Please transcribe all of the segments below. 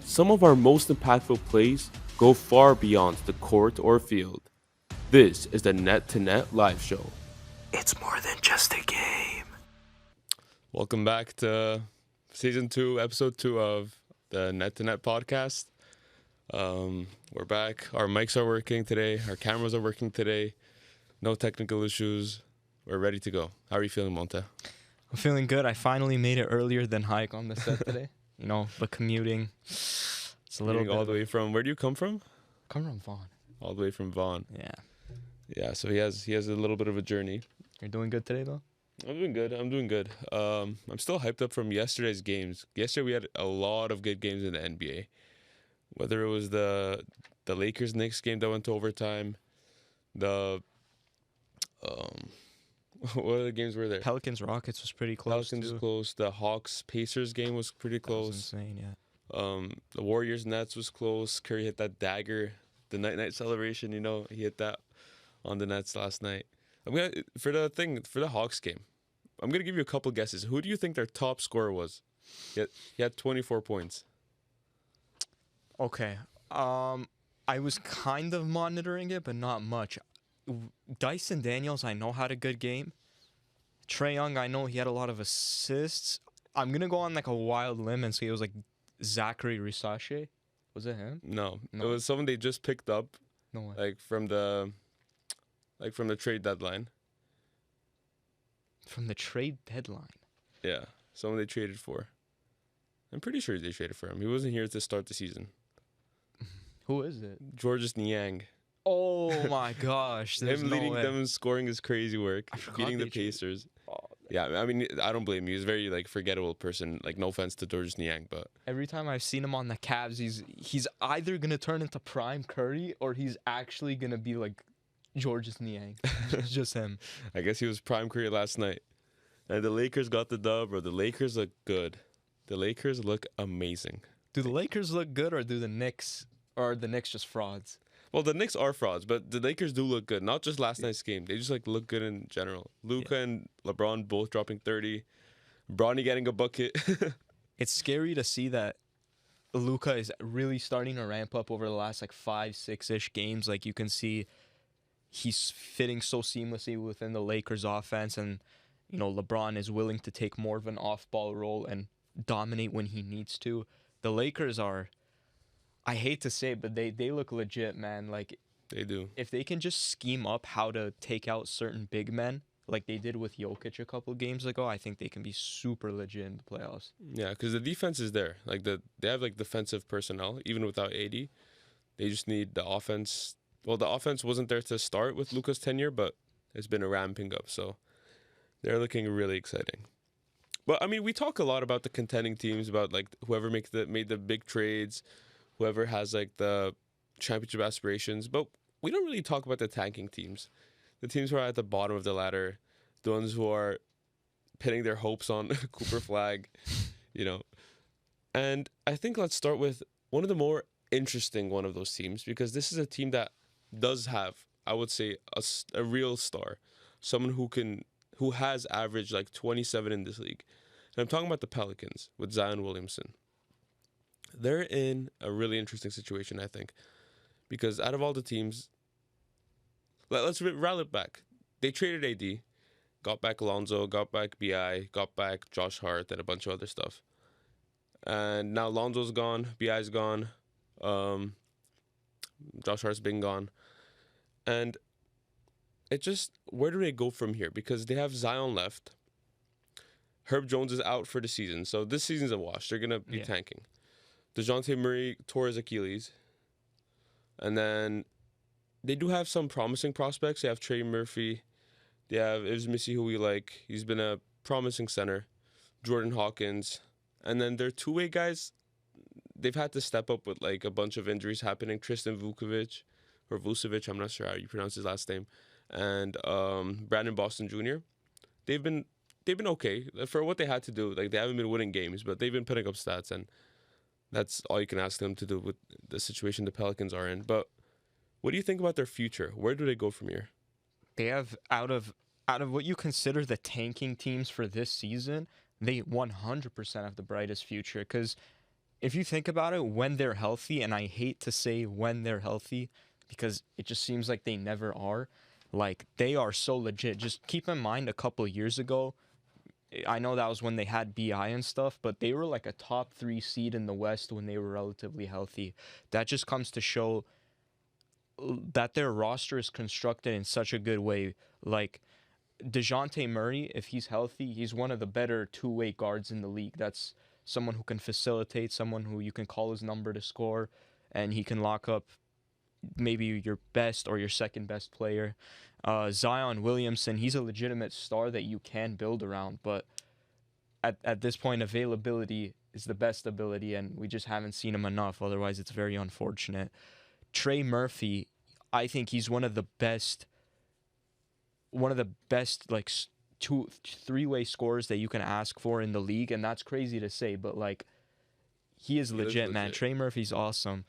Some of our most impactful plays go far beyond the court or field. This is the Net to Net Live Show. It's more than just a game. Welcome back to Season 2, Episode 2 of the Net to Net podcast. We're back. Our mics are working today. Our cameras are working today. No technical issues. We're ready to go. How are you feeling, Monte? I'm feeling good. I finally made it earlier than Hike on the set today. But commuting, it's a little bit. All the way from, where do you come from? Come from Vaughan. All the way from Vaughan. Yeah. Yeah, so he has a little bit of a journey. You're doing good today, though? I'm doing good. I'm still hyped up from yesterday's games. Yesterday we had a lot of good games in the NBA. Whether it was the Lakers-Knicks game that went to overtime, the what other games were there? Pelicans-Rockets was pretty close, Pelicans too. was close. The Hawks-Pacers game was pretty That was close. insane, yeah. The Warriors-Nets was close. Curry hit that dagger. The night celebration, he hit that on the Nets last night. For the Hawks game, I'm gonna give you a couple guesses. Who do you think their top scorer was? He had 24 points. Okay. I was kind of monitoring it, but not much. Dyson Daniels, I know, had a good game. Trae Young, I know he had a lot of assists. I'm going to go on like a wild limb and say it was like Zachary Risache. Was it him? No, No. it was someone they just picked up, No way. like from the trade deadline. From the trade deadline. Yeah, someone they traded for. I'm pretty sure they traded for him. He wasn't here to start the season. Who is it? Georges Niang. Oh my gosh. There's Him no leading way. them and scoring is crazy work. I forgot Beating the they traded- Pacers. Oh, Yeah, I mean, I don't blame you. He's a very forgettable person. No offense to Georges Niang, but every time I've seen him on the Cavs, he's either going to turn into prime Curry or he's actually going to be like Georges Niang. Just him. I guess he was prime career last night. And the Lakers got the dub, bro. The Lakers look good. The Lakers look amazing. Do the Lakers look good or do the Knicks, or are the Knicks just frauds? Well, the Knicks are frauds, but the Lakers do look good. Not just last night's game. They just look good in general. Luka and LeBron both dropping 30. Bronny getting a bucket. It's scary to see that Luka is really starting to ramp up over the last 5-6-ish games. Like, you can see he's fitting so seamlessly within the Lakers offense, and LeBron is willing to take more of an off-ball role and dominate when he needs to. The Lakers are, I hate to say it, but they look legit, man. Like, They do. if they can just scheme up how to take out certain big men, like they did with Jokic a couple games ago, I think they can be super legit in the playoffs. Yeah, because the defense is there. They have defensive personnel, even without AD. They just need the offense. Well, the offense wasn't there to start with Luka's tenure, but it's been a ramping up. So they're looking really exciting. But I mean, we talk a lot about the contending teams, about whoever made the big trades, whoever has the championship aspirations. But we don't really talk about the tanking teams, the teams who are at the bottom of the ladder, the ones who are pinning their hopes on Cooper Flag, And I think let's start with one of the more interesting one of those teams, because this is a team that does have, I would say, a real star, someone who has averaged 27 in this league. And I'm talking about the Pelicans with Zion Williamson. They're in a really interesting situation, I think, because out of all the teams, let's rally it back. They traded AD, got back Lonzo, got back BI, got back Josh Hart, and a bunch of other stuff. And now Lonzo's gone, BI's gone, Josh Hart's been gone. And where do they go from here? Because they have Zion left. Herb Jones is out for the season, so this season's a wash. They're going to be tanking. DeJounte Murray tore his Achilles. And then they do have some promising prospects. They have Trey Murphy. They have Missy, who we like. He's been a promising center. Jordan Hawkins. And then their two-way guys, they've had to step up with a bunch of injuries happening. Tristan Vucevic, I'm not sure how you pronounce his last name, and Brandon Boston Jr. They've been okay for what they had to do. They haven't been winning games, but they've been putting up stats, and that's all you can ask them to do with the situation the Pelicans are in. But what do you think about their future? Where do they go from here? They have, out of what you consider the tanking teams for this season, they 100% have the brightest future, because if you think about it, when they're healthy, and I hate to say when they're healthy because it just seems like they never are, like they are so legit. Just keep in mind a couple years ago, I know that was when they had BI and stuff, but they were like a top 3 seed in the West when they were relatively healthy. That just comes to show that their roster is constructed in such a good way. Like DeJounte Murray, if he's healthy, he's one of the better two-way guards in the league. That's someone who can facilitate, someone who you can call his number to score, and he can lock up maybe your best or your second best player. Zion Williamson, he's a legitimate star that you can build around, but at this point, availability is the best ability, and we just haven't seen him enough. Otherwise, it's very unfortunate. Trey Murphy, I think he's one of the best like three-way scorers that you can ask for in the league, and that's crazy to say, but like he is legit, man. Trey Murphy's awesome.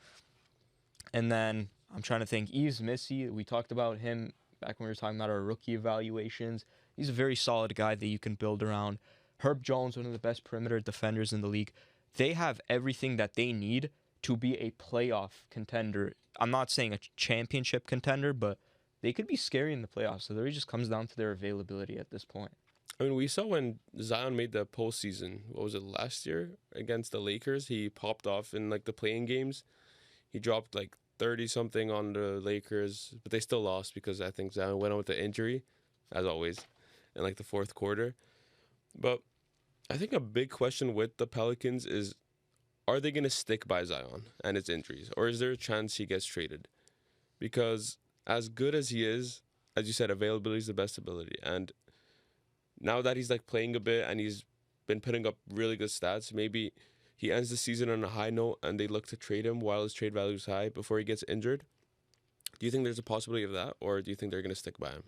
And then I'm trying to think, Yves Missy, we talked about him back when we were talking about our rookie evaluations. He's a very solid guy that you can build around. Herb Jones, one of the best perimeter defenders in the league. They have everything that they need to be a playoff contender. I'm not saying a championship contender, but they could be scary in the playoffs. So it really just comes down to their availability at this point. I mean, we saw when Zion made the postseason, what was it, last year against the Lakers? He popped off in like the playing games. He dropped like 30-something on the Lakers, but they still lost because I think Zion went on with the injury, as always, in like the fourth quarter. But I think a big question with the Pelicans is, are they going to stick by Zion and his injuries? Or is there a chance he gets traded? Because as good as he is, as you said, availability is the best ability. And now that he's like playing a bit and he's been putting up really good stats, maybe he ends the season on a high note and they look to trade him while his trade value is high before he gets injured. Do you think there's a possibility of that, or do you think they're going to stick by him?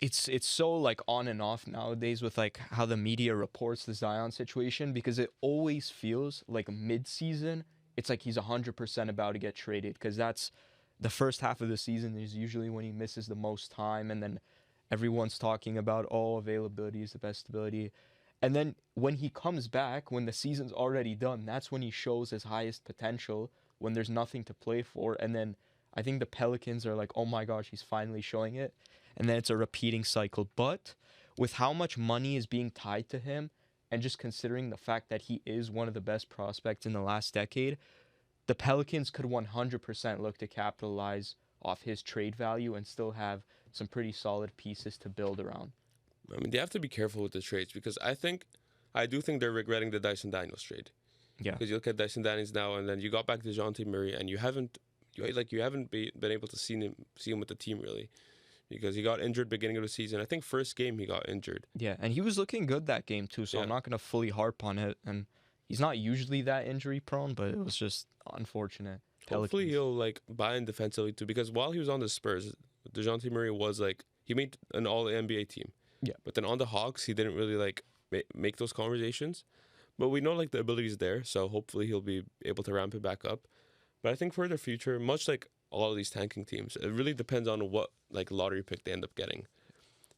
It's so like on and off nowadays with like how the media reports the Zion situation, because it always feels like mid-season it's like he's 100% about to get traded, because that's the first half of the season is usually when he misses the most time, and then everyone's talking about availability is the best ability. And then when he comes back, when the season's already done, that's when he shows his highest potential, when there's nothing to play for. And then I think the Pelicans are like, oh my gosh, he's finally showing it. And then it's a repeating cycle. But with how much money is being tied to him, and just considering the fact that he is one of the best prospects in the last decade, the Pelicans could 100% look to capitalize off his trade value and still have some pretty solid pieces to build around. I mean, they have to be careful with the trades, because I do think they're regretting the Dyson Daniels trade. Yeah. Because you look at Dyson Daniels now, and then you got back DeJounte Murray, and you haven't been able to see him with the team really, because he got injured beginning of the season. I think first game he got injured. Yeah, and he was looking good that game too, so I'm not going to fully harp on it. And he's not usually that injury prone, but it was just unfortunate. Hopefully he'll like buy in defensively too, because while he was on the Spurs, DeJounte Murray was like, he made an All-NBA team. Yeah. But then on the Hawks, he didn't really like make those conversations. But we know like the ability is there, so hopefully he'll be able to ramp it back up. But I think for the future, much like all of these tanking teams, it really depends on what like lottery pick they end up getting.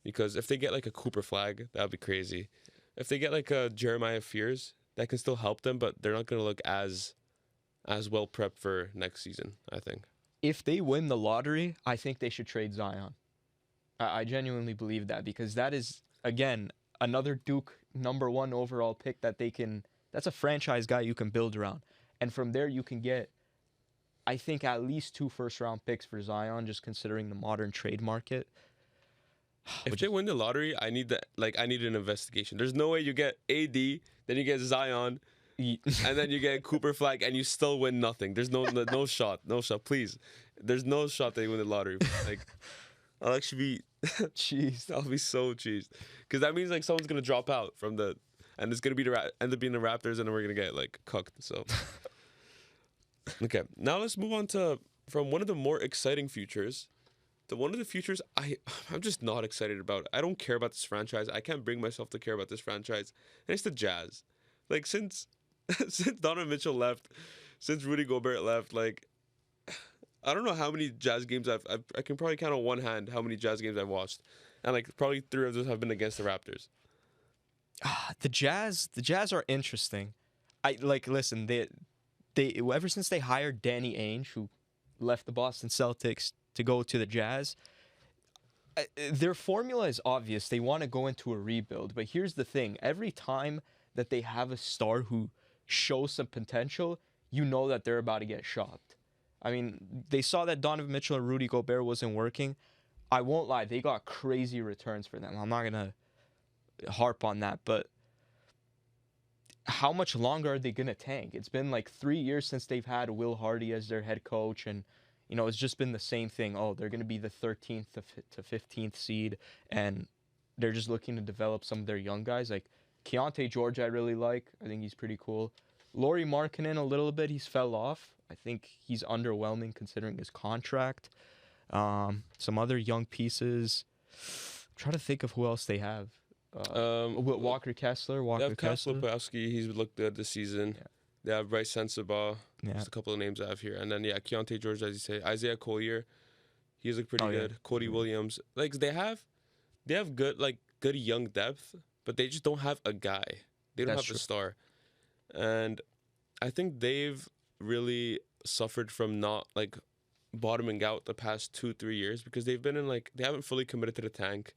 Because if they get like a Cooper Flag, that would be crazy. If they get like a Jeremiah Fears, that can still help them, but they're not going to look as well prepped for next season, I think. If they win the lottery, I think they should trade Zion. I genuinely believe that, because that is, again, another Duke #1 overall pick that that's a franchise guy you can build around. And from there you can get, I think, at least 2 first-round picks for Zion, just considering the modern trade market. If they win the lottery, I need an investigation. There's no way you get AD, then you get Zion, and then you get Cooper Flag, and you still win nothing. There's no shot, please. There's no shot they win the lottery. Like, I'll actually be cheesed. I'll be so cheesed, because that means like someone's gonna drop out and it's gonna be end up being the Raptors, and then we're gonna get like cooked. So, okay, now let's move on to from one of the more exciting futures. One of the futures I'm just not excited about. I don't care about this franchise. I can't bring myself to care about this franchise, and it's the Jazz. Like since Donovan Mitchell left, since Rudy Gobert left, like I don't know how many Jazz games I can probably count on one hand how many Jazz games I've watched, and like probably 3 of those have been against the Raptors. The Jazz are interesting. listen, they ever since they hired Danny Ainge, who left the Boston Celtics to go to the Jazz, their formula is obvious. They want to go into a rebuild, but here's the thing: every time that they have a star who shows some potential, you know that they're about to get shocked. I mean, they saw that Donovan Mitchell and Rudy Gobert wasn't working. I won't lie, they got crazy returns for them. I'm not gonna harp on that, but how much longer are they gonna tank? It's been like 3 years since they've had Will Hardy as their head coach, and it's just been the same thing. Oh, they're gonna be the 13th to 15th seed, and they're just looking to develop some of their young guys. Like Keontae George, I really like. I think he's pretty cool. Lauri Markkanen, a little bit, he's fell off. I think he's underwhelming considering his contract. Some other young pieces. Try to think of who else they have. Walker Kessler. They have Kessler Lopowski. He's looked good this season. Yeah. They have Bryce Sensabaugh. Yeah. Just a couple of names I have here. And then, Keontae George, as you say. Isaiah Collier. He's looked pretty good. Yeah. Cody Williams. Like, they have good young depth, but they just don't have a guy. They don't have a star. And I think they've really suffered from not, bottoming out the past 2-3 years because they've been in, they haven't fully committed to the tank.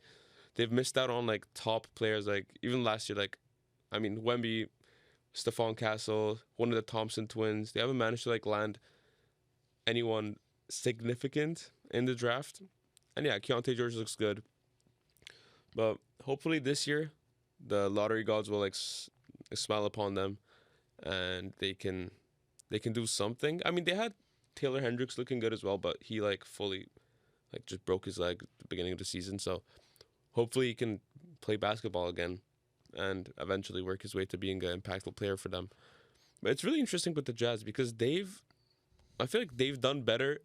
They've missed out on, top players, even last year, Wemby, Stephon Castle, one of the Thompson twins. They haven't managed to, land anyone significant in the draft. And, Keontae George looks good. But hopefully this year, the lottery gods will, smile upon them and they can do something. I mean, they had Taylor Hendricks looking good as well, but he, fully, just broke his leg at the beginning of the season. So hopefully he can play basketball again and eventually work his way to being an impactful player for them. But it's really interesting with the Jazz because I feel like they've done better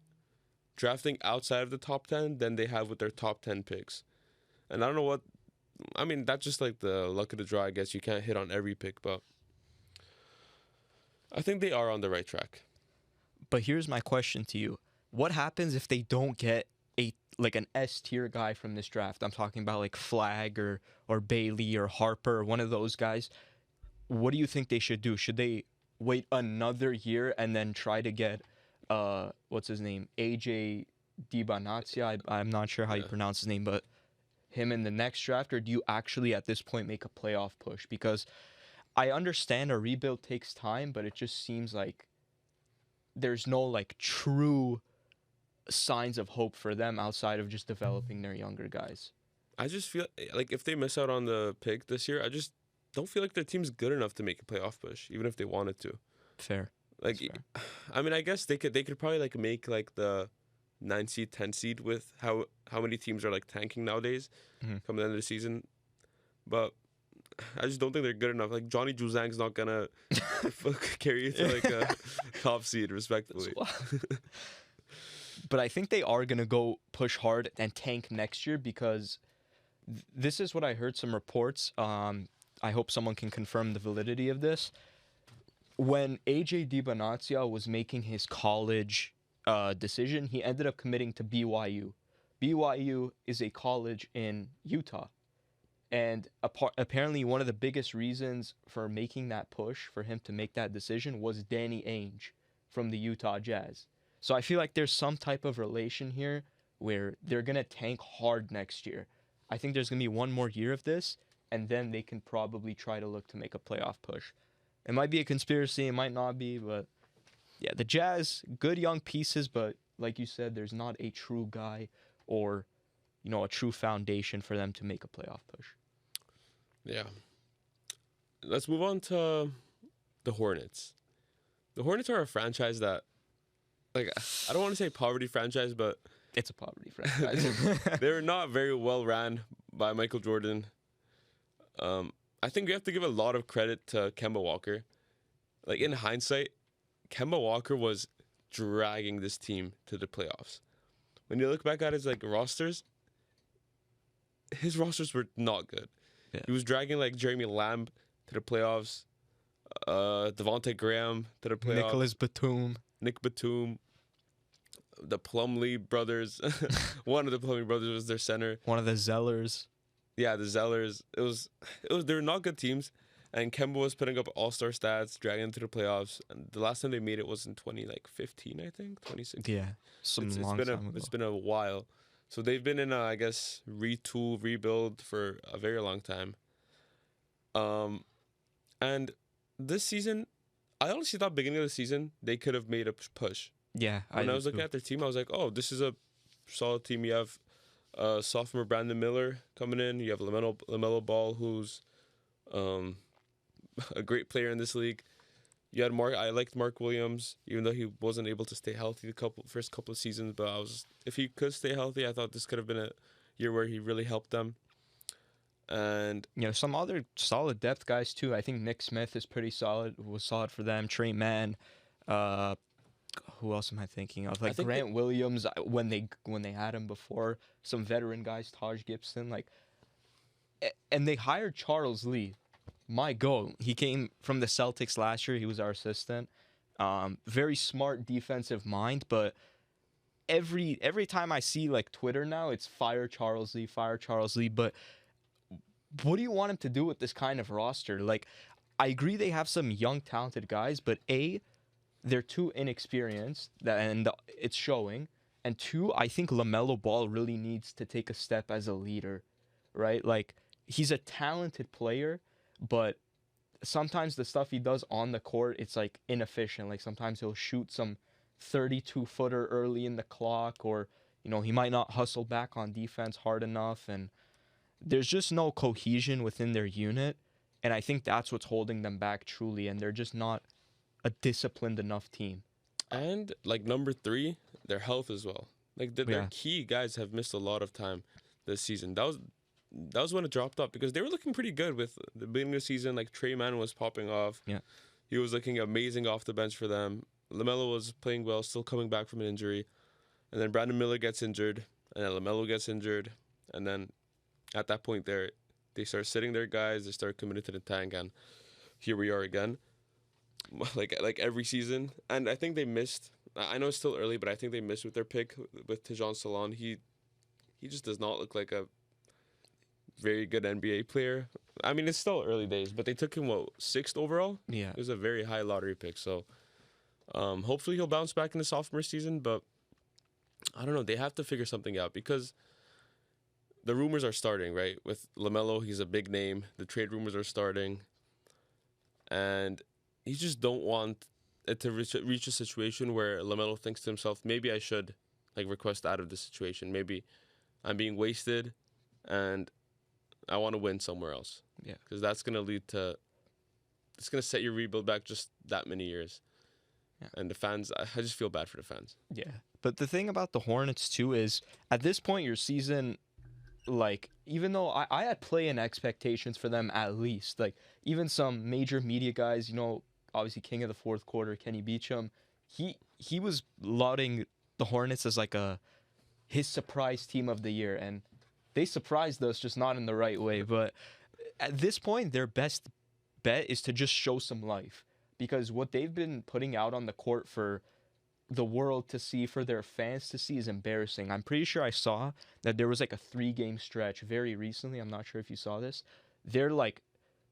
drafting outside of the top 10 than they have with their top 10 picks. And I don't know what, that's just the luck of the draw, I guess. You can't hit on every pick, but I think they are on the right track. But here's my question to you. What happens if they don't get an S tier guy from this draft? I'm talking about Flag or Bailey or Harper or one of those guys. What do you think they should do? Should they wait another year and then try to get what's his name? AJ Dibanazia? I'm not sure how you pronounce his name, but him in the next draft, or do you actually at this point make a playoff push? Because I understand a rebuild takes time, but it just seems like there's no true signs of hope for them outside of just developing their younger guys. I just feel if they miss out on the pick this year, I just don't feel like their team's good enough to make a playoff push, even if they wanted to. Fair. Fair. I guess they could probably make the 9 seed, 10 seed with how many teams are tanking nowadays coming into the season. But I just don't think they're good enough. Johnny Juzang's not gonna carry you to a top seed, respectfully. But I think they are gonna go push hard and tank next year because this is what I heard some reports. I hope someone can confirm the validity of this. When AJ Dibanazia was making his college decision, he ended up committing to BYU. BYU is a college in Utah. And apparently one of the biggest reasons for making that push, for him to make that decision, was Danny Ainge from the Utah Jazz. So I feel like there's some type of relation here where they're going to tank hard next year. I think there's going to be one more year of this, and then they can probably try to look to make a playoff push. It might be a conspiracy, it might not be, but yeah, the Jazz, good young pieces, but like you said, there's not a true guy or, a true foundation for them to make a playoff push. Yeah. Let's move on to the Hornets. The Hornets are a franchise that, I don't want to say poverty franchise, but it's a poverty franchise. they're not very well ran by Michael Jordan. I think we have to give a lot of credit to Kemba Walker. In hindsight, Kemba Walker was dragging this team to the playoffs. When you look back at his rosters, his rosters were not good. Yeah. He was dragging Jeremy Lamb to the playoffs, Devontae Graham to the playoffs, Nick Batum, the Plumlee brothers. One of the Plumlee brothers was their center. One of the Zellers. Yeah, the Zellers. They were not good teams. And Kemba was putting up all-star stats, dragging them to the playoffs. And the last time they made it was in 2015, I think, 2016. Yeah, some It's long been time ago. it's been a while. So they've been in a, I guess, rebuild for a very long time. And this season, I honestly thought beginning of the season they could have made a push. Yeah, When I was looking at their team, I was like, oh, this is a solid team. You have sophomore Brandon Miller coming in. You have LaMelo Ball, who's a great player in this league. You had Mark. I liked Mark Williams, even though he wasn't able to stay healthy the first couple of seasons. But if he could stay healthy, I thought this could have been a year where he really helped them. And some other solid depth guys too. I think Nick Smith is pretty solid. Was solid for them. Trey Mann. Who else am I thinking of? Like Grant Williams when they had him before. Some veteran guys, Taj Gibson. And they hired Charles Lee. My goal. He came from the Celtics last year. He was our assistant. Very smart defensive mind, but every time I see Twitter now, it's fire Charles Lee, fire Charles Lee. But what do you want him to do with this kind of roster? I agree they have some young talented guys, but they're too inexperienced, and it's showing. And two, I think LaMelo Ball really needs to take a step as a leader, right? He's a talented player, but sometimes the stuff he does on the court, it's inefficient. Sometimes he'll shoot some 32-footer early in the clock, or he might not hustle back on defense hard enough, and there's just no cohesion within their unit, and I think that's what's holding them back truly, and they're just not a disciplined enough team. And number 3, their health as well. Their key guys have missed a lot of time this season. That was when it dropped off, because they were looking pretty good with the beginning of the season. Trey Mann was popping off. Yeah, he was looking amazing off the bench for them. LaMelo was playing well, still coming back from an injury, and then Brandon Miller gets injured, and then LaMelo gets injured, and then at that point they start sitting their guys. They start committing to the tank, and here we are again. Like every season, and I think they missed. I know it's still early, but I think they missed with their pick with Tejan Salon. He just does not look like a very good NBA player. I mean, it's still early days, but they took him 6th overall. Yeah, it was a very high lottery pick. So hopefully he'll bounce back in the sophomore season. But I don't know. They have to figure something out, because the rumors are starting, right? With LaMelo, he's a big name. The trade rumors are starting, and you just don't want it to reach a situation where LaMelo thinks to himself, maybe I should request out of this situation. Maybe I'm being wasted, and I want to win somewhere else. Yeah, because that's gonna lead to. It's gonna set your rebuild back just that many years. Yeah. And the fans, I just feel bad for the fans. Yeah, but the thing about the Hornets too is, at this point your season, even though I had play-in expectations for them at least, even some major media guys, obviously king of the fourth quarter, Kenny Beecham, he was lauding the Hornets as his surprise team of the year, and they surprised us, just not in the right way. But at this point, their best bet is to just show some life, because what they've been putting out on the court for the world to see, for their fans to see, is embarrassing. I'm pretty sure I saw that there was a 3-game stretch very recently. I'm not sure if you saw this. Their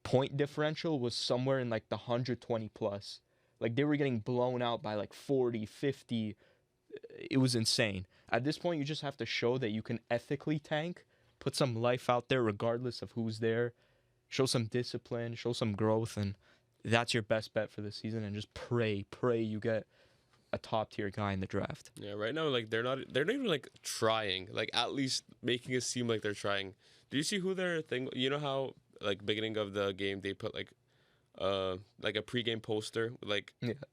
point differential was somewhere in the 120 plus. They were getting blown out by 40, 50. It was insane. At this point, you just have to show that you can ethically tank, put some life out there regardless of who's there, show some discipline, show some growth, and that's your best bet for the season. And just pray you get a top tier guy in the draft. Yeah, right now they're not even trying, at least making it seem like they're trying. Do you see who their thing? You know how beginning of the game they put a pregame poster with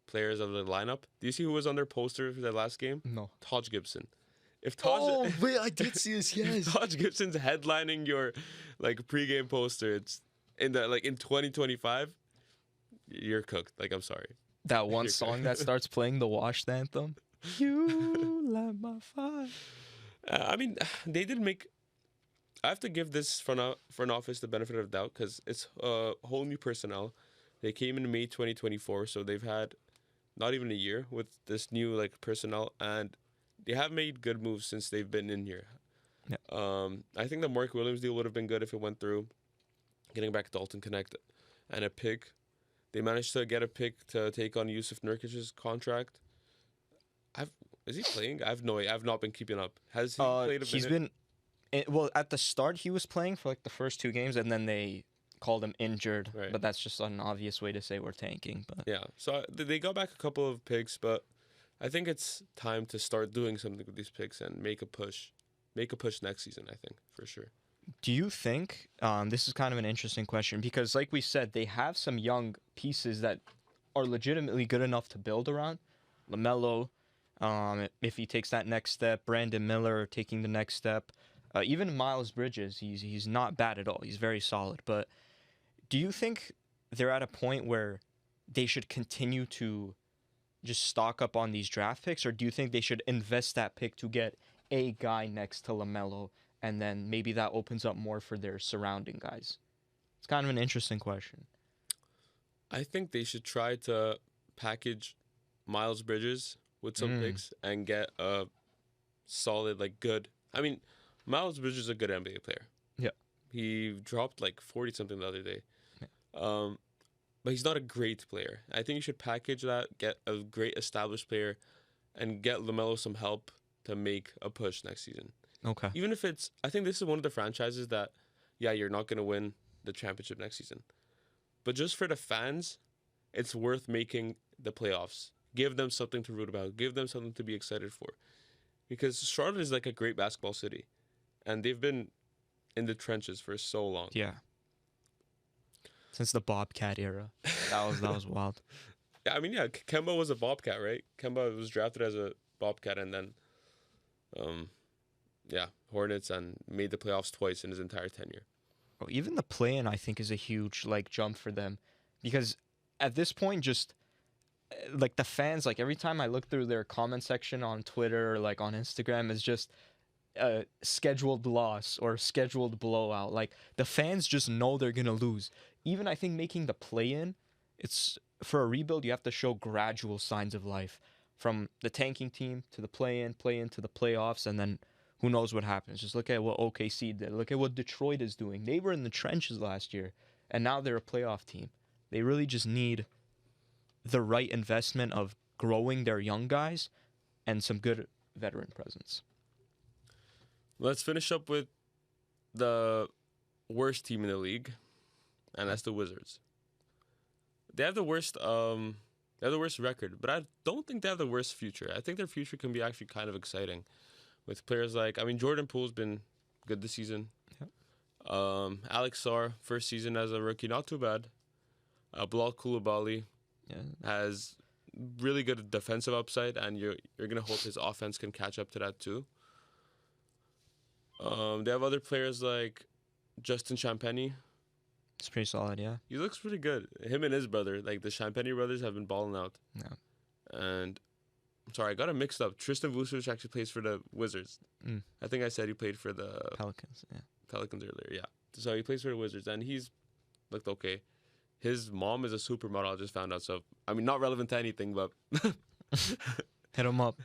players of the lineup. Do you see who was on their poster for their last game? No. Taj Gibson. If Taj, oh wait, I did see this. Yes. If Taj Gibson's headlining your pregame poster, it's in the in 2025. You're cooked. I'm sorry. That one song that starts playing the washed anthem. You light my fire. I mean, they did make. I have to give this front office the benefit of the doubt, because it's a whole new personnel. They came in May 2024, so they've had not even a year with this new personnel, and they have made good moves since they've been in here. Yeah. I think the Mark Williams deal would have been good if it went through. Getting back Dalton Connect, and a pick. They managed to get a pick to take on Yusuf Nurkic's contract. Is he playing? I have no idea. I've not been keeping up. Has he played a He's minute? well, at the start he was playing for like the first 2 games, and then they called him injured. Right. But that's just an obvious way to say we're tanking. But Yeah. So they got back a couple of picks, but I think it's time to start doing something with these picks and make a push. Make a push next season, I think, for sure. do you think this is kind of an interesting question because, like we said, they have some young pieces that are legitimately good enough to build around. LaMelo, if he takes that next step, Brandon Miller taking the next step, even Miles Bridges, he's not bad at all. He's very solid. But do you think they're at a point where they should continue to just stock up on these draft picks, or do you think they should invest that pick to get a guy next to LaMelo, and then maybe that opens up more for their surrounding guys? It's kind of an interesting question. I think they should try to package Miles Bridges with some picks and get a solid, like, good. I mean, Miles Bridges is a good NBA player. Yeah. He dropped like 40 something the other day. But he's not a great player. I think you should package that, get a great established player, and get LaMelo some help to make a push next season. Okay. Even if it's, I think this is one of the franchises that, yeah, you're not going to win the championship next season. But just for the fans, it's worth making the playoffs. Give them something to root about. Give them something to be excited for. Because Charlotte is like a great basketball city. And they've been in the trenches for so long. Yeah. Since the Bobcat era. That was wild. Yeah, I mean, yeah, Kemba was a Bobcat, right? Kemba was drafted as a Bobcat and then, Hornets, and made the playoffs twice in his entire tenure. Well, even the play-in, I think, is a huge jump for them, because at this point, just like the fans, like every time I look through their comment section on Twitter or like on Instagram, is just a scheduled loss or scheduled blowout. Like the fans just know they're gonna lose. Even I think making the play-in, it's for a rebuild, you have to show gradual signs of life, from the tanking team to the play-in to the playoffs, and then who knows what happens. Just look at what OKC did. Look at what Detroit is doing. They were in the trenches last year, and now they're a playoff team. They really just need the right investment of growing their young guys and some good veteran presence. Let's finish up with the worst team in the league, and that's the Wizards. They have the worst record, but I don't think they have the worst future. I think their future can be actually kind of exciting, with players like, I mean, Jordan Poole's been good this season. Yep. Alex Sarr, first season as a rookie, not too bad. Bilal Coulibaly has really good defensive upside, and you're gonna hope his offense can catch up to that too. They have other players like Justin Champagny. It's pretty solid, yeah. He looks pretty good. Him and his brother, like the Champagny brothers, have been balling out. Yeah. And sorry, I got it mixed up. Tristan Vucevic actually plays for the Wizards. I think I said he played for the Pelicans, yeah. Pelicans earlier. Yeah. So he plays for the Wizards, and he's looked okay. His mom is a supermodel. I just found out. So I mean, not relevant to anything, but Hit him up.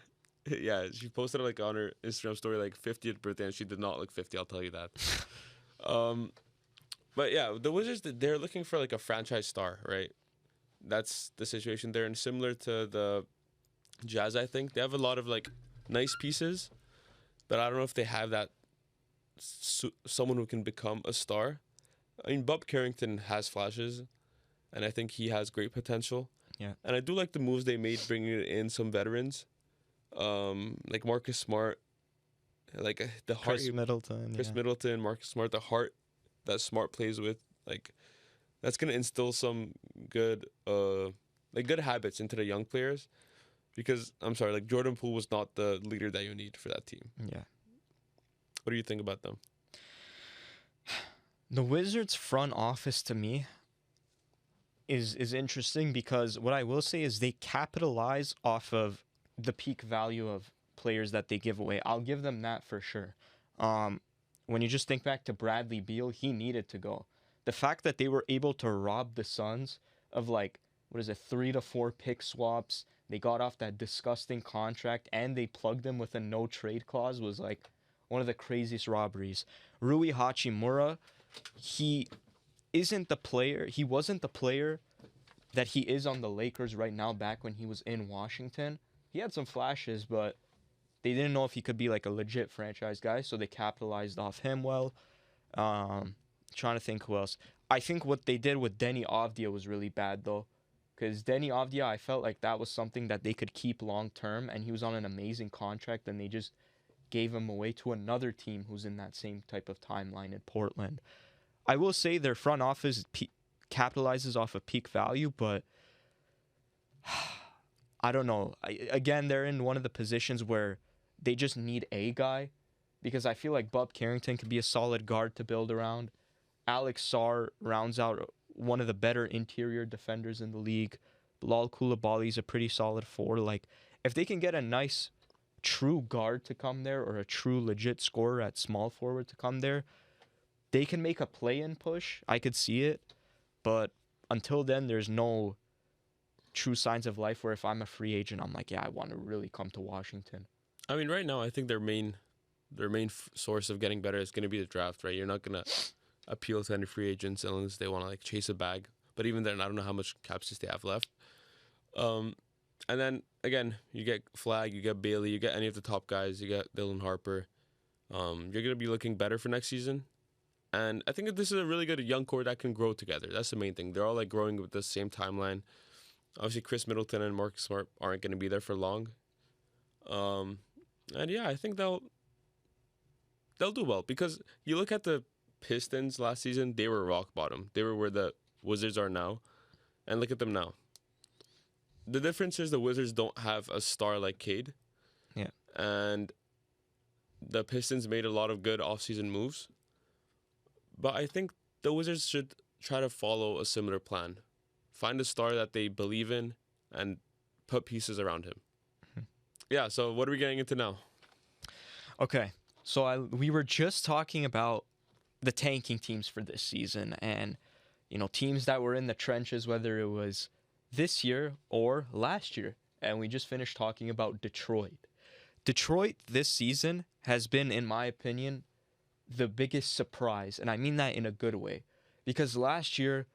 yeah, she posted like on her Instagram story like 50th birthday, and she did not look 50. I'll tell you that. But yeah, the Wizards, they're looking for like a franchise star, right? That's the situation there, and similar to the Jazz, I think they have a lot of like nice pieces, but I don't know if they have that someone who can become a star. I mean, Bob Carrington has flashes, and I think he has great potential. Yeah. And I do like the moves they made, bringing in some veterans, like Marcus Smart, like the heart. Chris Middleton. Chris Middleton, Marcus Smart, the heart that Smart plays with, like that's gonna instill some good, good habits into the young players. Because I'm sorry, like Jordan Poole was not the leader that you need for that team. Yeah. What do you think about them? The Wizards front office to me is interesting, because what I will say is they capitalize off of the peak value of players that they give away. I'll give them that for sure. When you just think back to Bradley Beal, he needed to go. The fact that they were able to rob the Suns of 3 to 4 pick swaps, they got off that disgusting contract, and they plugged them with a no trade clause was like one of the craziest robberies. Rui Hachimura, he isn't the player. He wasn't the player that he is on the Lakers right now. Back when he was in Washington, he had some flashes, but they didn't know if he could be like a legit franchise guy, so they capitalized off him well. Trying to think who else. I think what they did with Denny Avdia was really bad though, because Denny Avdia, I felt like that was something that they could keep long term, and he was on an amazing contract, and they just gave him away to another team who's in that same type of timeline in Portland. I will say their front office capitalizes off of peak value, but I don't know. Again, they're in one of the positions where they just need a guy, because I feel like Bob Carrington could be a solid guard to build around. Alex Sarr rounds out one of the better interior defenders in the league. Bilal Koulibaly's a pretty solid four. Like, if they can get a nice true guard to come there, or a true legit scorer at small forward to come there, they can make a play-in push. I could see it. But until then, there's no true signs of life where if I'm a free agent, I'm like, yeah, I want to really come to Washington. I mean, right now, I think their main source of getting better is going to be the draft, right? You're not going to appeal to any free agents unless they want to like chase a bag. But even then, I don't know how much cap space they have left. And then again, you get Flag, you get Bailey, you get any of the top guys, you get Dylan Harper. You're going to be looking better for next season. And I think that this is a really good young core that can grow together. That's the main thing. They're all like growing with the same timeline. Obviously, Chris Middleton and Marcus Smart aren't going to be there for long. And yeah, I think they'll do well, because you look at the Pistons last season, they were rock bottom. They were where the Wizards are now. And look at them now. The difference is the Wizards don't have a star like Cade. Yeah. And the Pistons made a lot of good offseason moves. But I think the Wizards should try to follow a similar plan. Find a star that they believe in and put pieces around him. Yeah, so what are we getting into now? Okay, so we were just talking about the tanking teams for this season, and teams that were in the trenches, whether it was this year or last year, and we just finished talking about Detroit. Detroit this season has been, in my opinion, the biggest surprise, and I mean that in a good way, because last year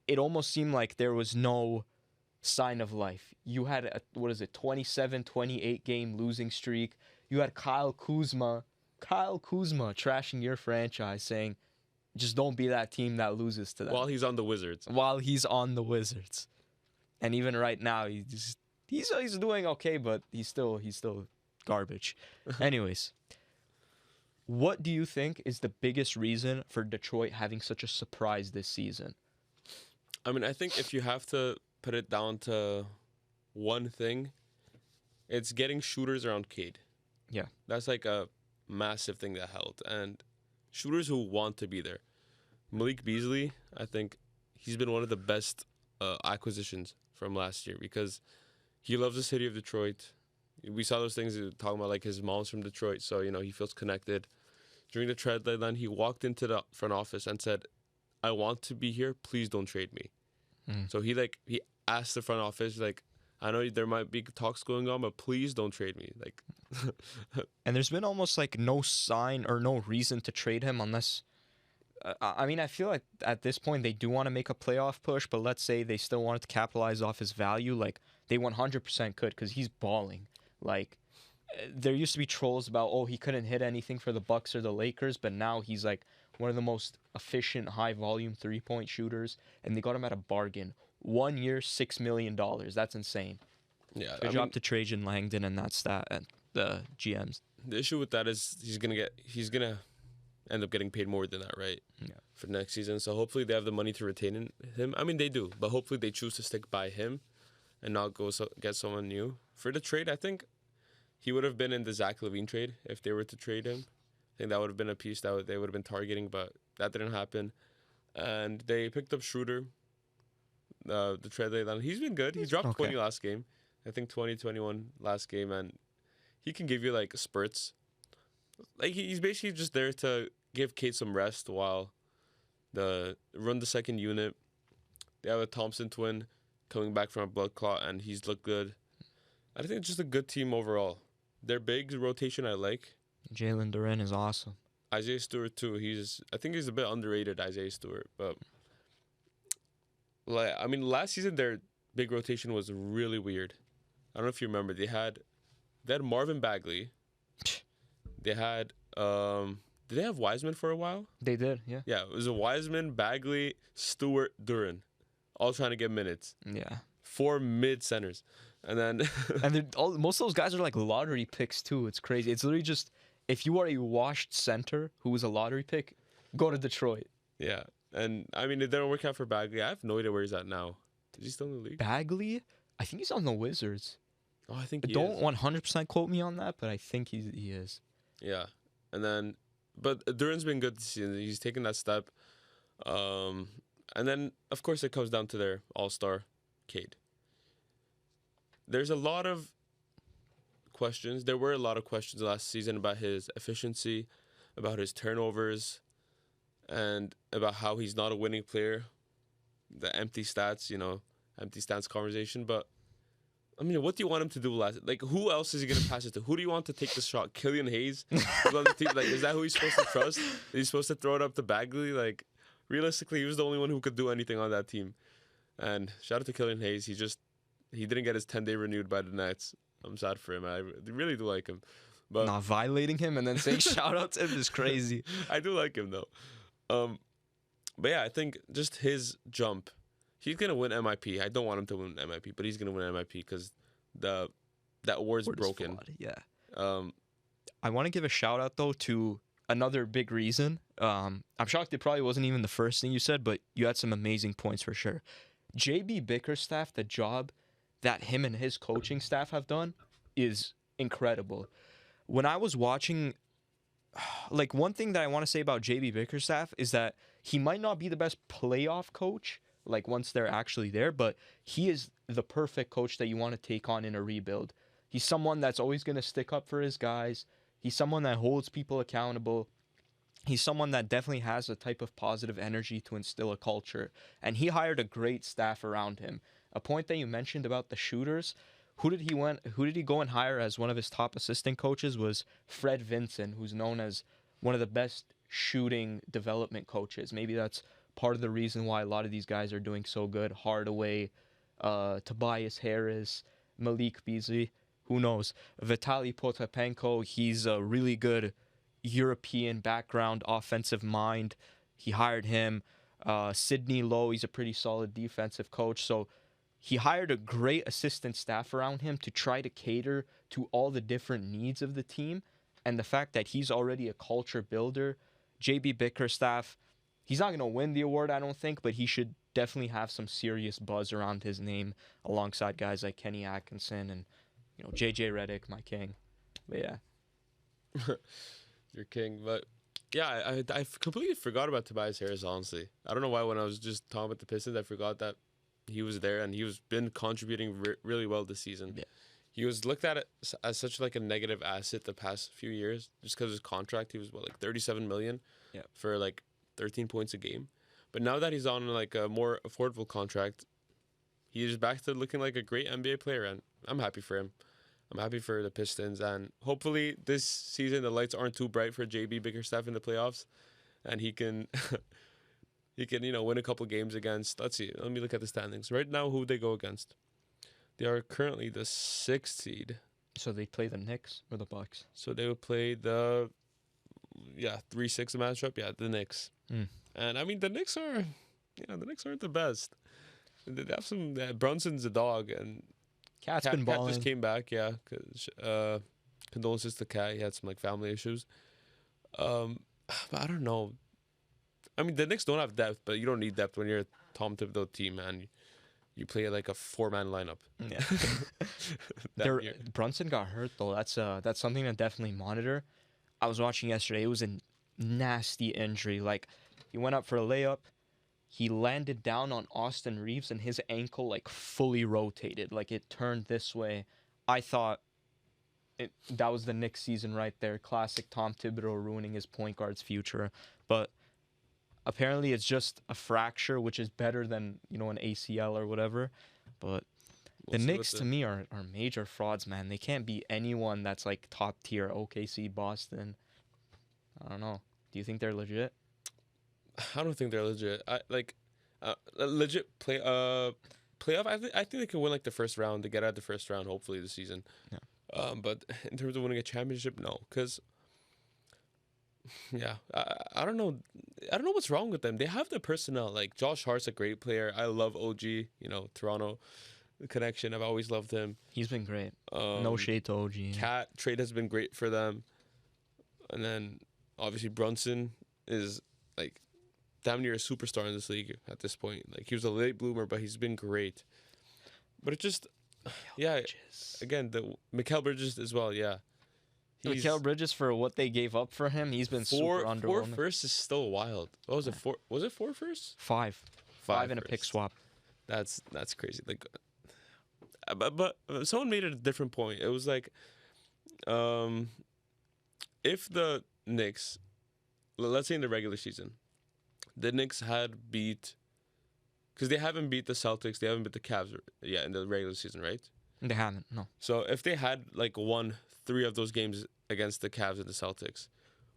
it almost seemed like there was no sign of life. You had a 27-28 game losing streak. You had Kyle Kuzma trashing your franchise, saying, just don't be that team that loses to them. While he's on the Wizards. And even right now, he's doing okay, but he's still garbage. Anyways, what do you think is the biggest reason for Detroit having such a surprise this season? I mean, I think if you have to put it down to one thing, it's getting shooters around Cade. Yeah. That's like a massive thing that helped. And shooters who want to be there. Malik Beasley, I think he's been one of the best acquisitions from last year, because he loves the city of Detroit. We saw those things talking about, like, his mom's from Detroit, so, he feels connected. During the trade deadline, he walked into the front office and said, I want to be here. Please don't trade me. So he asked the front office, like, I know there might be talks going on, but please don't trade me. Like, and there's been almost like no sign or no reason to trade him unless. I mean, I feel like at this point they do want to make a playoff push, but let's say they still wanted to capitalize off his value. Like, they 100% could, because he's balling. Like, there used to be trolls about, he couldn't hit anything for the Bucks or the Lakers, but now he's like one of the most efficient, high-volume three-point shooters, and they got him at a bargain. 1 year, $6 million. That's insane. Yeah, Good job to Trajan Langdon and that stat and the GMs. The issue with that is he's gonna end up getting paid more than that, right? Yeah. For next season. So hopefully they have the money to retain him. I mean, they do, but hopefully they choose to stick by him and not go get someone new. For the trade, I think he would have been in the Zach LaVine trade if they were to trade him. I think that would have been a piece that they would have been targeting, but that didn't happen. And they picked up Schroeder. The trade deadline. He's been good. He dropped 20 last game. I think 20, 21 last game, and he can give you like spurts. Like, he's basically just there to give Cade some rest while run the second unit. They have a Thompson twin coming back from a blood clot, and he's looked good. I think it's just a good team overall. Their big rotation I like. Jalen Duren is awesome. Isaiah Stewart too. I think he's a bit underrated, Isaiah Stewart, but like I mean, last season their big rotation was really weird. I don't know if you remember. They had Marvin Bagley. They had did they have Wiseman for a while? They did, yeah. Yeah, it was a Wiseman, Bagley, Stewart, Duran, all trying to get minutes. Yeah. 4 mid centers, and then And most of those guys are like lottery picks too. It's crazy. It's literally just if you are a washed center who was a lottery pick, go to Detroit. yeah, and I mean it didn't work out for Bagley. I have no idea where he's at now. Is he still in the league? Bagley, I think he's on the Wizards. Oh, I think he Don't is. 100% quote me on that, but I think he is. Yeah, and then but Duran's been good this season. He's taken that step, and then of course it comes down to their all-star, Cade. There's a lot of questions. There were a lot of questions last season about his efficiency, about his turnovers, and about how he's not a winning player. The empty stats, empty stats conversation. But I mean, what do you want him to do last? Like, who else is he gonna pass it to? Who do you want to take the shot? Killian Hayes? Who's on the team? Like, is that who he's supposed to trust? Is he supposed to throw it up to Bagley? Like, realistically, he was the only one who could do anything on that team. And shout out to Killian Hayes. He didn't get his 10-day renewed by the Nets. I'm sad for him. I really do like him. But Not violating him and then saying shout out to him is crazy. I do like him though. But yeah, I think just his jump, he's gonna win MIP. I don't want him to win MIP, but he's gonna win MIP because that award's Word is broken. flawed, yeah. Um, I want to give a shout out though to another big reason. I'm shocked it probably wasn't even the first thing you said, but you had some amazing points for sure. JB Bickerstaff, the job that him and his coaching staff have done is incredible. When I was watching, like one thing that I want to say about JB Bickerstaff is that he might not be the best playoff coach, like once they're actually there, but he is the perfect coach that you want to take on in a rebuild. He's someone that's always going to stick up for his guys. He's someone that holds people accountable. He's someone that definitely has a type of positive energy to instill a culture. And he hired a great staff around him. A point that you mentioned about the shooters, who did he go and hire as one of his top assistant coaches was Fred Vinson, who's known as one of the best shooting development coaches. Maybe that's part of the reason why a lot of these guys are doing so good. Hardaway, Tobias Harris, Malik Beasley, who knows? Vitaly Potapenko, he's a really good European background offensive mind. He hired him. Sidney Lowe, he's a pretty solid defensive coach. So he hired a great assistant staff around him to try to cater to all the different needs of the team. And the fact that he's already a culture builder, JB Bickerstaff, he's not going to win the award, I don't think, but he should definitely have some serious buzz around his name alongside guys like Kenny Atkinson and JJ Redick, my king. But yeah. Your king, but yeah, I completely forgot about Tobias Harris. Honestly, I don't know why when I was just talking about the Pistons, I forgot that he was there and been contributing really well this season. Yeah. He was looked at it as such like a negative asset the past few years, just because his contract. He was like 37 million, for like 13 points a game. But now that he's on like a more affordable contract, he is back to looking like a great NBA player, and I'm happy for him. I'm happy for the Pistons, and hopefully this season the lights aren't too bright for JB Bickerstaff in the playoffs, and he can win a couple games against. Let's see. Let me look at the standings right now. Who they go against? They are currently the 6th seed. So they play the Knicks or the Bucks? So they would play the 3-6 matchup. Yeah, the Knicks. And I mean the Knicks aren't the best. They have some Brunson's a dog, and Cat's been balling. Cat just came back, yeah. Condolences to Cat. He had some like family issues. But I don't know. I mean, the Knicks don't have depth, but you don't need depth when you're a Tom Thibodeau team, man. You play like a 4-man lineup. Yeah. Brunson got hurt though. That's something to definitely monitor. I was watching yesterday. It was a nasty injury. Like he went up for a layup. He landed down on Austin Reeves and his ankle like fully rotated. Like it turned this way. I thought that was the Knicks season right there. Classic Tom Thibodeau ruining his point guard's future. But apparently it's just a fracture, which is better than, an ACL or whatever. But the Knicks to me are major frauds, man. They can't beat anyone that's like top tier. OKC, Boston. I don't know. Do you think they're legit? I don't think they're legit. Legit playoff. I think they can win like the first round. They get out of the first round hopefully this season. Yeah. But in terms of winning a championship, no, because yeah, I don't know. I don't know what's wrong with them. They have the personnel. Like Josh Hart's a great player. I love OG. Toronto connection. I've always loved him. He's been great. No shade to OG. Cat trade has been great for them. And then obviously Brunson is like damn near a superstar in this league at this point. Like he was a late bloomer, but he's been great. But it just, yeah. Again, the Mikal Bridges as well. Yeah. Mikal Bridges, for what they gave up for him, he's been super underwhelming. 4 firsts is still wild. What was it? 4? Was it 4 firsts? 5. 5 and a pick firsts. swap. That's crazy. Like, but someone made it a different point. It was like, if the Knicks, let's say in the regular season, the Knicks had beat, because they haven't beat the Celtics, they haven't beat the Cavs, in the regular season, right? They haven't, no. So if they had like won 3 of those games against the Cavs and the Celtics,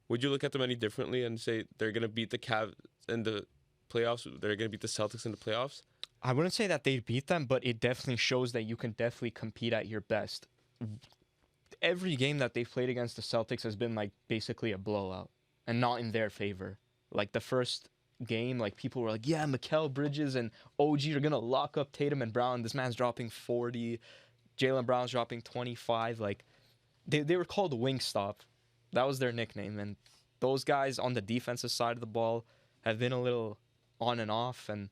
would you look at them any differently and say they're gonna beat the Cavs in the playoffs? They're gonna beat the Celtics in the playoffs? I wouldn't say that they'd beat them, but it definitely shows that you can definitely compete at your best. Every game that they've played against the Celtics has been like basically a blowout and not in their favor. Like the first game, like people were like, yeah, Mikal Bridges and OG are gonna lock up Tatum and Brown. This man's dropping 40. Jaylen Brown's dropping 25. Like they were called Wingstop. That was their nickname. And those guys on the defensive side of the ball have been a little on and off. And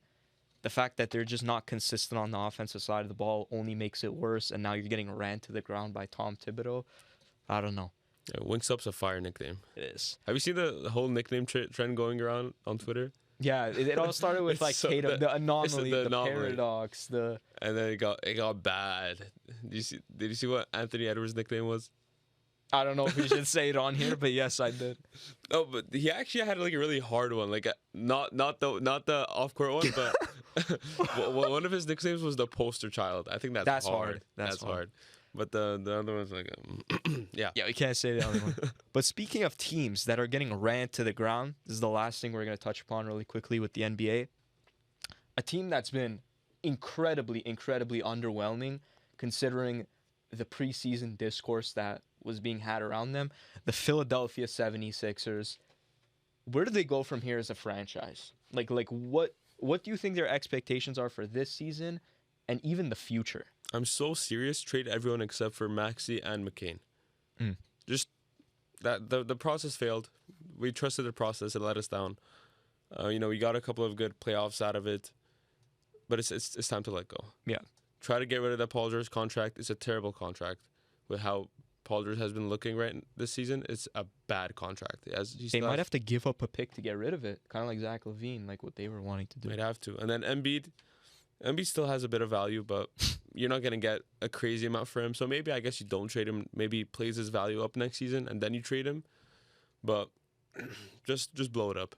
the fact that they're just not consistent on the offensive side of the ball only makes it worse. And now you're getting ran to the ground by Tom Thibodeau. I don't know. Yeah, Wingstop's a fire nickname. It is. Have you seen the whole nickname trend going around on Twitter? Yeah, it all started with like So Tatum, the anomaly, the anomaly. paradox, And then it got bad. Did you see what Anthony Edwards' nickname was? I don't know if we should say it on here, but yes, I did. Oh, but he actually had like a really hard one, like not the off court one, but one of his nicknames was the poster child. I think that's hard. That's hard. But the other one's like, yeah. Yeah, we can't say the other one. But speaking of teams that are getting ran to the ground, this is the last thing we're going to touch upon really quickly with the NBA. A team that's been incredibly, incredibly underwhelming considering the preseason discourse that was being had around them, the Philadelphia 76ers. Where do they go from here as a franchise? Like what do you think their expectations are for this season and even the future? I'm so serious. Trade everyone except for Maxey and McCain. Just that the process failed. We trusted the process. It let us down. We got a couple of good playoffs out of it, but it's time to let go. Yeah. Try to get rid of that Paul George contract. It's a terrible contract with how Paul George has been looking this season. It's a bad contract. They might have to give up a pick to get rid of it, kind of like Zach LaVine, like what they were wanting to do. Might have to. And then Embiid still has a bit of value, but you're not going to get a crazy amount for him. So maybe I guess you don't trade him. Maybe he plays his value up next season and then you trade him. But just blow it up.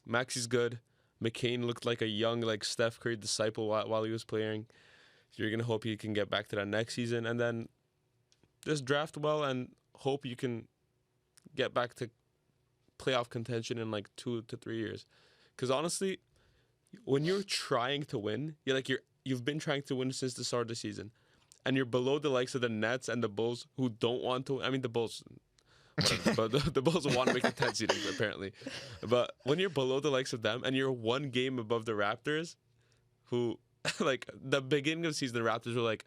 Maxey's good. McCain looked like a young like Steph Curry disciple while he was playing. So you're going to hope he can get back to that next season. And then just draft well and hope you can get back to playoff contention in like 2 to 3 years. Because honestly, when you're trying to win, you've been trying to win since the start of the season, and you're below the likes of the Nets and the Bulls who don't want to. I mean, the Bulls, but the Bulls want to make the 10 seeding apparently. But when you're below the likes of them and you're one game above the Raptors, who like the beginning of the season, the Raptors were like,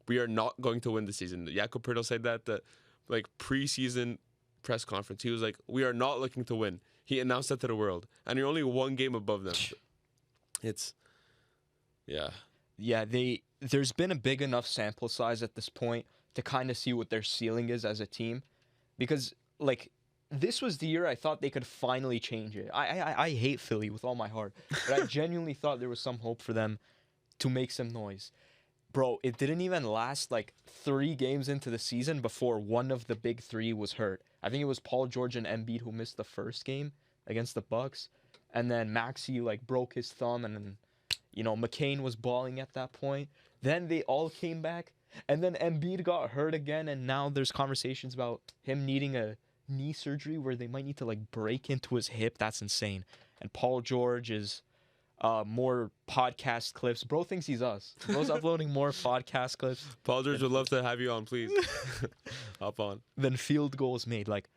we are not going to win the season. Jakob Poeltl said that the like preseason press conference. He was like, we are not looking to win. He announced that to the world, and you're only one game above them. It's, yeah. Yeah, there's been a big enough sample size at this point to kind of see what their ceiling is as a team. Because, like, this was the year I thought they could finally change it. I hate Philly with all my heart, but I genuinely thought there was some hope for them to make some noise. Bro, it didn't even last, like, 3 games into the season before one of the big 3 was hurt. I think it was Paul George and Embiid who missed the first game against the Bucks. And then Maxey like broke his thumb, and then, McCain was balling at that point. Then they all came back, and then Embiid got hurt again, and now there's conversations about him needing a knee surgery where they might need to like break into his hip. That's insane. And Paul George is, more podcast clips. Bro thinks he's us. Bro's uploading more podcast clips Paul George would love to have you on, please. Hop on. than field goals made. Like,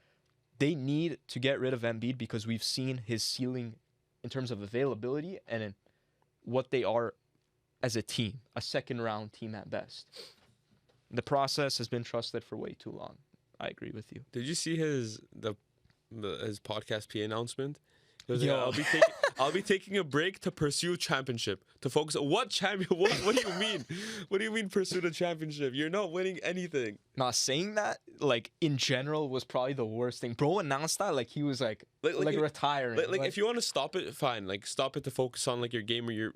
they need to get rid of Embiid because we've seen his ceiling in terms of availability and in what they are as a team, a second round team at best. The process has been trusted for way too long. I agree with you. Did you see his podcast PA announcement? He was like, Yo. I'll be taking a break to pursue championship. To focus on what champion? What do you mean? What do you mean pursue the championship? You're not winning anything. Not saying that, like, in general, was probably the worst thing. Bro announced that like he was like Like, retiring. Like if you want to stop it, fine. Like stop it to focus on like your game or your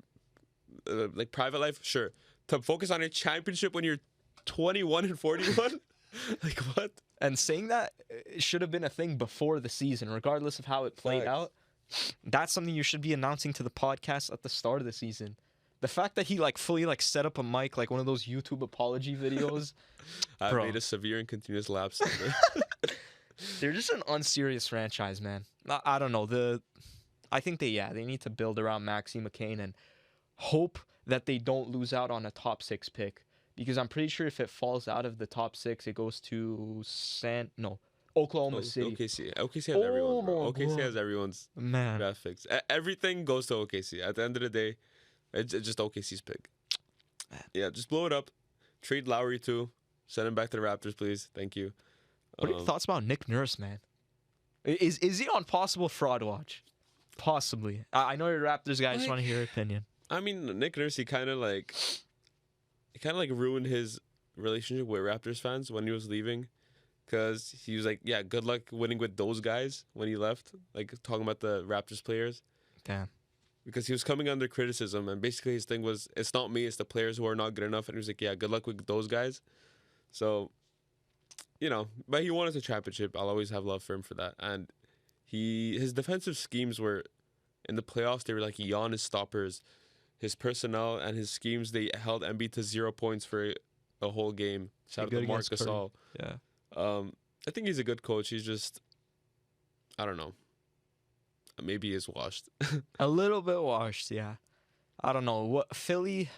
like private life. Sure. To focus on your championship when you're 21 and 41. Like what? And saying that it should have been a thing before the season, regardless of how it played Facts. out. That's something you should be announcing to the podcast at the start of the season. The fact that he like fully like set up a mic like one of those YouTube apology videos. I Bro. made a severe and continuous lapse. They're just an unserious franchise, man. I don't know. I think they need to build around Maxi McCain and hope that they don't lose out on a top 6 pick. Because I'm pretty sure if it falls out of the top 6, it goes to Oklahoma City. OKC. OKC has everyone's. Bro. Oh, OKC bro. has everyone's Man. graphics. Everything goes to OKC. At the end of the day, it's just OKC's pick. Yeah, just blow it up. Trade Lowry too. Send him back to the Raptors, please. Thank you. What are your thoughts about Nick Nurse, man? Is he on possible fraud watch? Possibly. I know you're a Raptors guy. I just want to hear your opinion. I mean, Nick Nurse, he kind of like ruined his relationship with Raptors fans when he was leaving, because he was like, "Yeah, good luck winning with those guys" when he left, like talking about the Raptors players, Damn. because he was coming under criticism, and basically his thing was, "It's not me, it's the players who are not good enough," and he was like, "Yeah, good luck with those guys." So, but he wanted a championship. I'll always have love for him for that, and his defensive schemes were in the playoffs. They were like Giannis stoppers. His personnel and his schemes, they held Embiid to 0 points for a whole game. Shout out Good to Marc against Curry. Gasol. Yeah. I think he's a good coach. He's just, I don't know. Maybe he's washed. A little bit washed, yeah. I don't know. What Philly,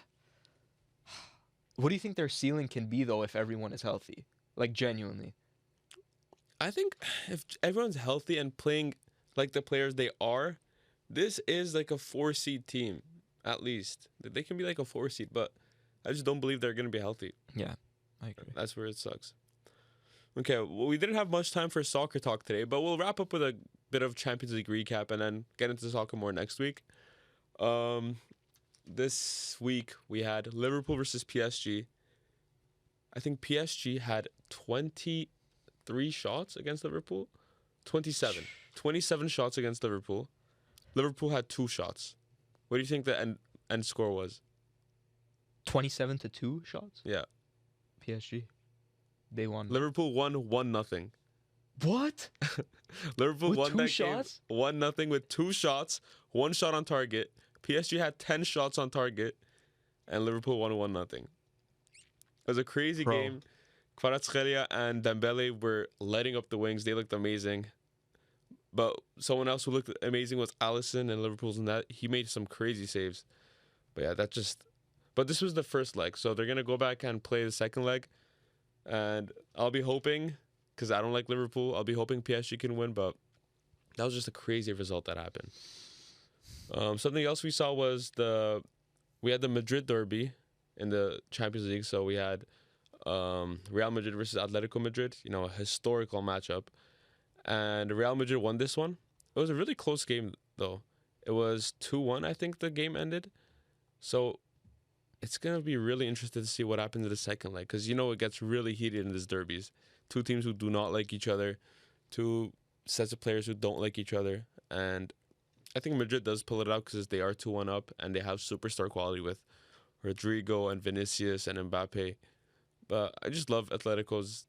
what do you think their ceiling can be, though, if everyone is healthy? Like, genuinely. I think if everyone's healthy and playing like the players they are, this is like a 4-seed team, at least. They can be like a 4-seed, but I just don't believe they're going to be healthy. Yeah, I agree. That's where it sucks. Okay, well, we didn't have much time for soccer talk today, but we'll wrap up with a bit of Champions League recap and then get into soccer more next week. This week we had Liverpool versus PSG. I think PSG had 23 shots against Liverpool. 27. 27 shots against Liverpool. Liverpool had 2 shots. What do you think the end score was? 27-2 shots? Yeah. PSG. They won. Liverpool won 1-0. What? Liverpool With won 2 that shots? game 1-0 with 2 shots, 1 shot on target. PSG had 10 shots on target, and Liverpool won 1-0. It was a crazy Bro. game. Kvaratskhelia and Dembele were lighting up the wings. They looked amazing. But someone else who looked amazing was Alisson, and Liverpool's net. He made some crazy saves. But yeah, But this was the first leg, so they're gonna go back and play the second leg, and I'll be hoping, because I don't like Liverpool, I'll be hoping PSG can win. But that was just a crazy result that happened. Something else we saw was we had the Madrid derby in the Champions League. So we had Real Madrid versus Atletico Madrid, a historical matchup. And Real Madrid won this one. It was a really close game, though. It was 2-1, I think the game ended. So it's going to be really interesting to see what happens in the second leg, because it gets really heated in these derbies. 2 teams who do not like each other, 2 sets of players who don't like each other. And I think Madrid does pull it out because they are 2-1 up and they have superstar quality with Rodrigo and Vinicius and Mbappe. But I just love Atletico's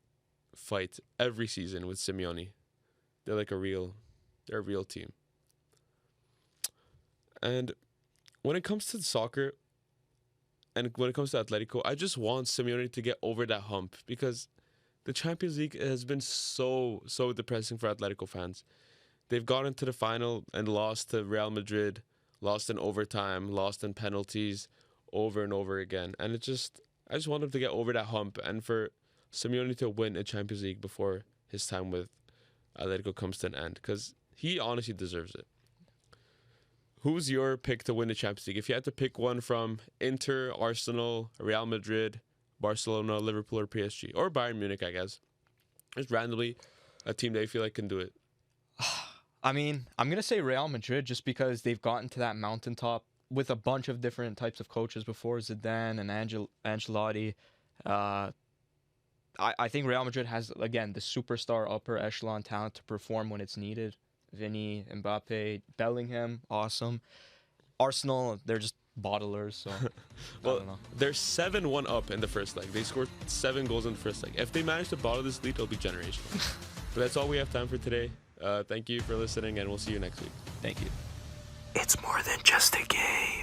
fight every season with Simeone. They're a real team. And when it comes to soccer and when it comes to Atletico, I just want Simeone to get over that hump, because the Champions League has been so depressing for Atletico fans. They've gotten to the final and lost to Real Madrid, lost in overtime, lost in penalties over and over again. And I just want him to get over that hump and for Simeone to win a Champions League before his time with Atletico comes to an end, because he honestly deserves it. Who's your pick to win the Champions League? If you had to pick one from Inter, Arsenal, Real Madrid, Barcelona, Liverpool, or PSG, or Bayern Munich, I guess. Just randomly a team that you feel like can do it. I mean, I'm going to say Real Madrid just because they've gotten to that mountaintop with a bunch of different types of coaches before, Zidane and Ancelotti. I think Real Madrid has, again, the superstar upper echelon talent to perform when it's needed. Vinny, Mbappe, Bellingham, awesome. Arsenal, they're just bottlers, so I don't know. They're 7-1 up in the first leg. They scored 7 goals in the first leg. If they manage to bottle this lead, it'll be generational. But that's all we have time for today. Thank you for listening, and we'll see you next week. Thank you. It's more than just a game.